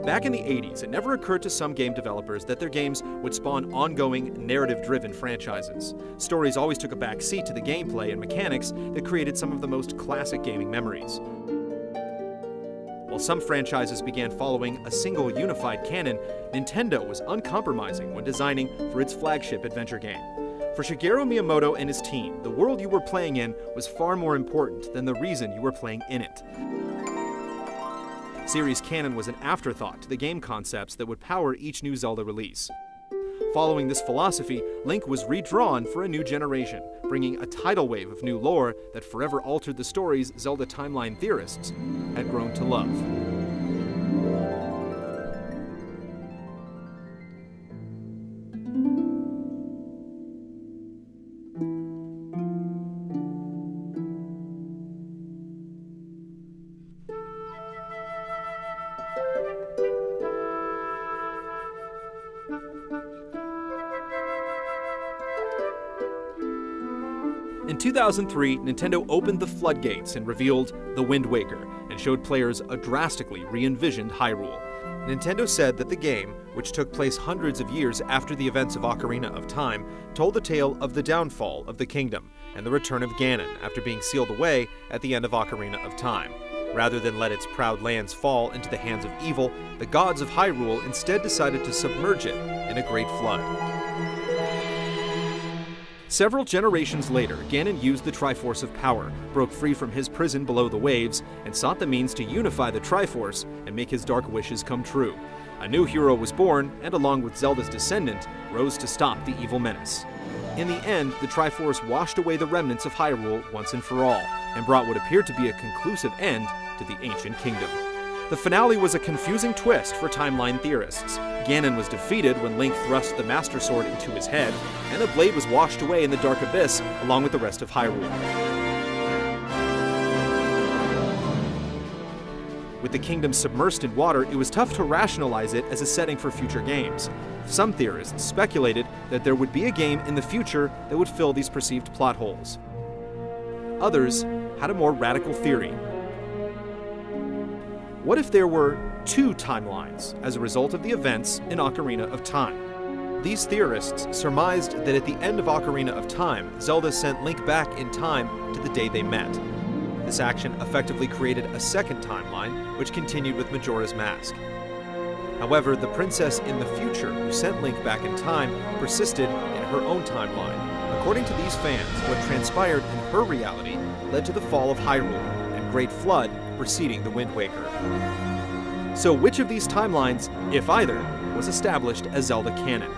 Back in the 80s, it never occurred to some game developers that their games would spawn ongoing, narrative-driven franchises. Stories always took a back seat to the gameplay and mechanics that created some of the most classic gaming memories. While some franchises began following a single unified canon, Nintendo was uncompromising when designing for its flagship adventure game. For Shigeru Miyamoto and his team, the world you were playing in was far more important than the reason you were playing in it. Series canon was an afterthought to the game concepts that would power each new Zelda release. Following this philosophy, Link was redrawn for a new generation, bringing a tidal wave of new lore that forever altered the stories Zelda timeline theorists had grown to love. In 2003, Nintendo opened the floodgates and revealed The Wind Waker, and showed players a drastically re-envisioned Hyrule. Nintendo said that the game, which took place hundreds of years after the events of Ocarina of Time, told the tale of the downfall of the kingdom and the return of Ganon after being sealed away at the end of Ocarina of Time. Rather than let its proud lands fall into the hands of evil, the gods of Hyrule instead decided to submerge it in a great flood. Several generations later, Ganon used the Triforce of Power, broke free from his prison below the waves, and sought the means to unify the Triforce and make his dark wishes come true. A new hero was born, and along with Zelda's descendant, rose to stop the evil menace. In the end, the Triforce washed away the remnants of Hyrule once and for all, and brought what appeared to be a conclusive end to the ancient kingdom. The finale was a confusing twist for timeline theorists. Ganon was defeated when Link thrust the Master Sword into his head, and the blade was washed away in the Dark Abyss along with the rest of Hyrule. With the kingdom submersed in water, it was tough to rationalize it as a setting for future games. Some theorists speculated that there would be a game in the future that would fill these perceived plot holes. Others had a more radical theory. What if there were two timelines as a result of the events in Ocarina of Time? These theorists surmised that at the end of Ocarina of Time, Zelda sent Link back in time to the day they met. This action effectively created a second timeline, which continued with Majora's Mask. However, the princess in the future who sent Link back in time persisted in her own timeline. According to these fans, what transpired in her reality led to the fall of Hyrule and Great Flood preceding the Wind Waker. So which of these timelines, if either, was established as Zelda canon?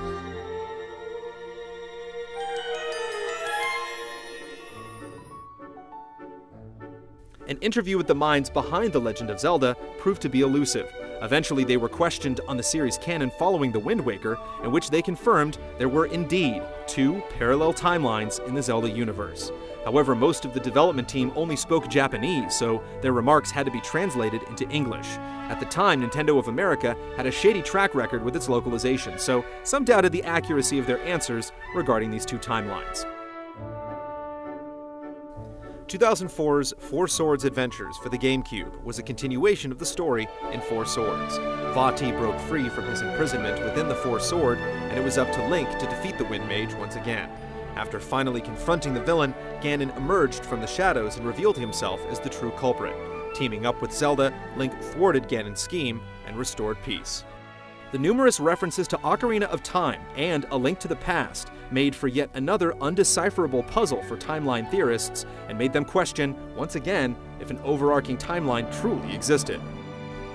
An interview with the minds behind The Legend of Zelda proved to be elusive. Eventually, they were questioned on the series canon following The Wind Waker, in which they confirmed there were indeed two parallel timelines in the Zelda universe. However, most of the development team only spoke Japanese, so their remarks had to be translated into English. At the time, Nintendo of America had a shady track record with its localization, so some doubted the accuracy of their answers regarding these two timelines. 2004's Four Swords Adventures for the GameCube was a continuation of the story in Four Swords. Vati broke free from his imprisonment within the Four Sword, and it was up to Link to defeat the Wind Mage once again. After finally confronting the villain, Ganon emerged from the shadows and revealed himself as the true culprit. Teaming up with Zelda, Link thwarted Ganon's scheme and restored peace. The numerous references to Ocarina of Time and A Link to the Past made for yet another undecipherable puzzle for timeline theorists and made them question, once again, if an overarching timeline truly existed.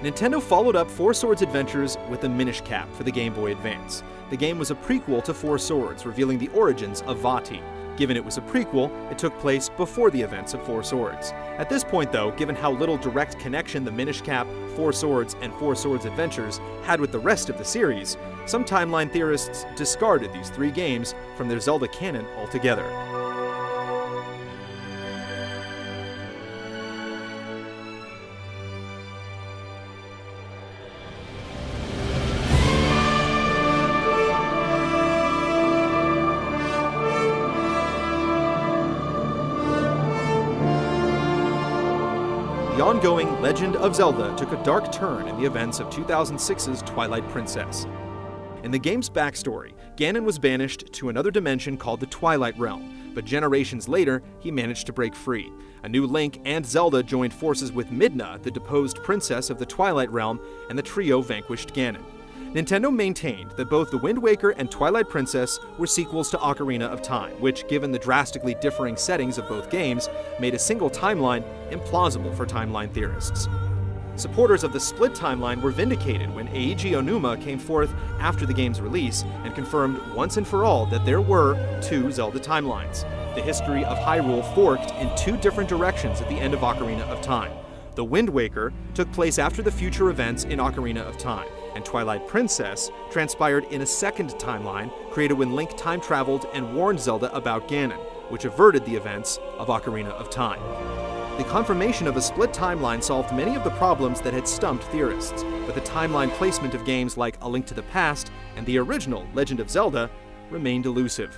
Nintendo followed up Four Swords Adventures with a Minish Cap for the Game Boy Advance. The game was a prequel to Four Swords, revealing the origins of Vati. Given it was a prequel, it took place before the events of Four Swords. At this point, though, given how little direct connection the Minish Cap, Four Swords, and Four Swords Adventures had with the rest of the series, some timeline theorists discarded these three games from their Zelda canon altogether. the ongoing Legend of Zelda took a dark turn in the events of 2006's Twilight Princess. In the game's backstory, Ganon was banished to another dimension called the Twilight Realm, but generations later, he managed to break free. A new Link and Zelda joined forces with Midna, the deposed princess of the Twilight Realm, and the trio vanquished Ganon. Nintendo maintained that both The Wind Waker and Twilight Princess were sequels to Ocarina of Time, which, given the drastically differing settings of both games, made a single timeline implausible for timeline theorists. Supporters of the split timeline were vindicated when Eiji Onuma came forth after the game's release and confirmed once and for all that there were two Zelda timelines. The history of Hyrule forked in two different directions at the end of Ocarina of Time. The Wind Waker took place after the future events in Ocarina of Time, and Twilight Princess transpired in a second timeline created when Link time traveled and warned Zelda about Ganon, which averted the events of Ocarina of Time. The confirmation of a split timeline solved many of the problems that had stumped theorists, but the timeline placement of games like A Link to the Past and the original Legend of Zelda remained elusive.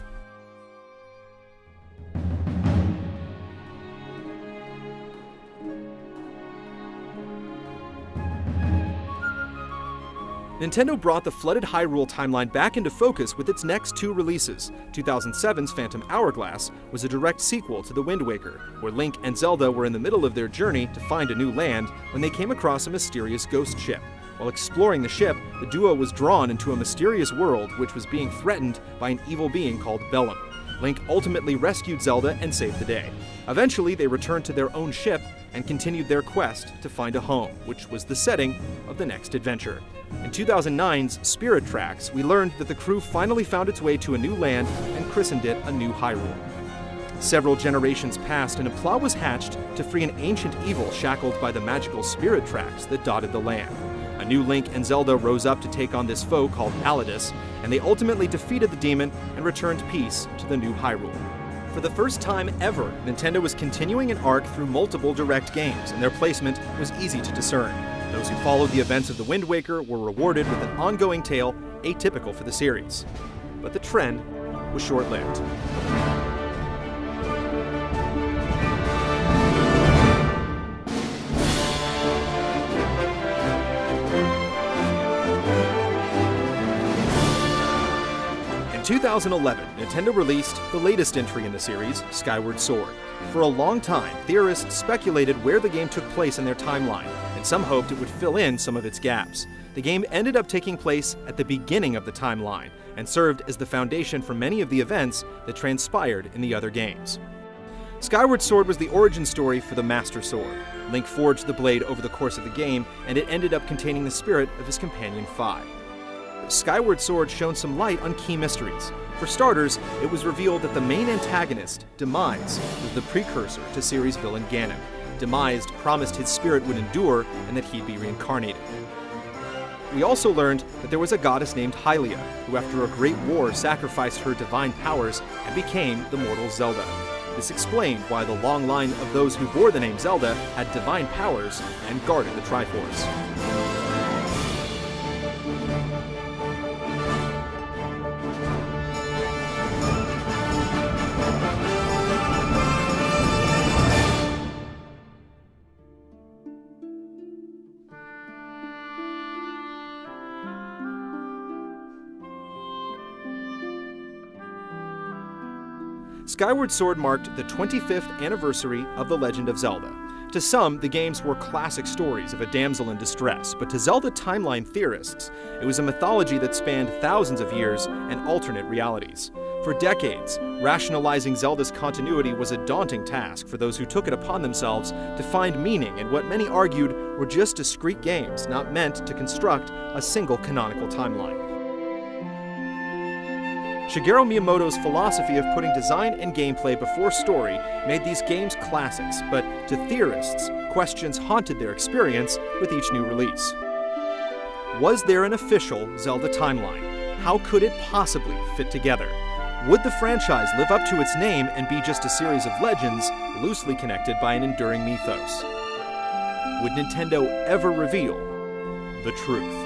Nintendo brought the flooded Hyrule timeline back into focus with its next two releases. 2007's Phantom Hourglass was a direct sequel to The Wind Waker, where Link and Zelda were in the middle of their journey to find a new land when they came across a mysterious ghost ship. While exploring the ship, the duo was drawn into a mysterious world which was being threatened by an evil being called Bellum. Link ultimately rescued Zelda and saved the day. Eventually, they returned to their own ship and continued their quest to find a home, which was the setting of the next adventure. In 2009's Spirit Tracks, we learned that the crew finally found its way to a new land and christened it a New Hyrule. Several generations passed and a plot was hatched to free an ancient evil shackled by the magical spirit tracks that dotted the land. A new Link and Zelda rose up to take on this foe called Alidus, and they ultimately defeated the demon and returned peace to the New Hyrule. For the first time ever, Nintendo was continuing an arc through multiple direct games, and their placement was easy to discern. Those who followed the events of The Wind Waker were rewarded with an ongoing tale atypical for the series. But the trend was short-lived. In 2011, Nintendo released the latest entry in the series, Skyward Sword. For a long time, theorists speculated where the game took place in their timeline, and some hoped it would fill in some of its gaps. The game ended up taking place at the beginning of the timeline, and served as the foundation for many of the events that transpired in the other games. Skyward Sword was the origin story for the Master Sword. Link forged the blade over the course of the game, and it ended up containing the spirit of his companion Fi. Skyward Sword shone some light on key mysteries. For starters, it was revealed that the main antagonist, Demise, was the precursor to series villain Ganon. Demise promised his spirit would endure and that he'd be reincarnated. We also learned that there was a goddess named Hylia, who after a great war sacrificed her divine powers and became the mortal Zelda. This explained why the long line of those who bore the name Zelda had divine powers and guarded the Triforce. Skyward Sword marked the 25th anniversary of The Legend of Zelda. To some, the games were classic stories of a damsel in distress, but to Zelda timeline theorists, it was a mythology that spanned thousands of years and alternate realities. For decades, rationalizing Zelda's continuity was a daunting task for those who took it upon themselves to find meaning in what many argued were just discrete games not meant to construct a single canonical timeline. Shigeru Miyamoto's philosophy of putting design and gameplay before story made these games classics, but to theorists, questions haunted their experience with each new release. Was there an official Zelda timeline? How could it possibly fit together? Would the franchise live up to its name and be just a series of legends loosely connected by an enduring mythos? Would Nintendo ever reveal the truth?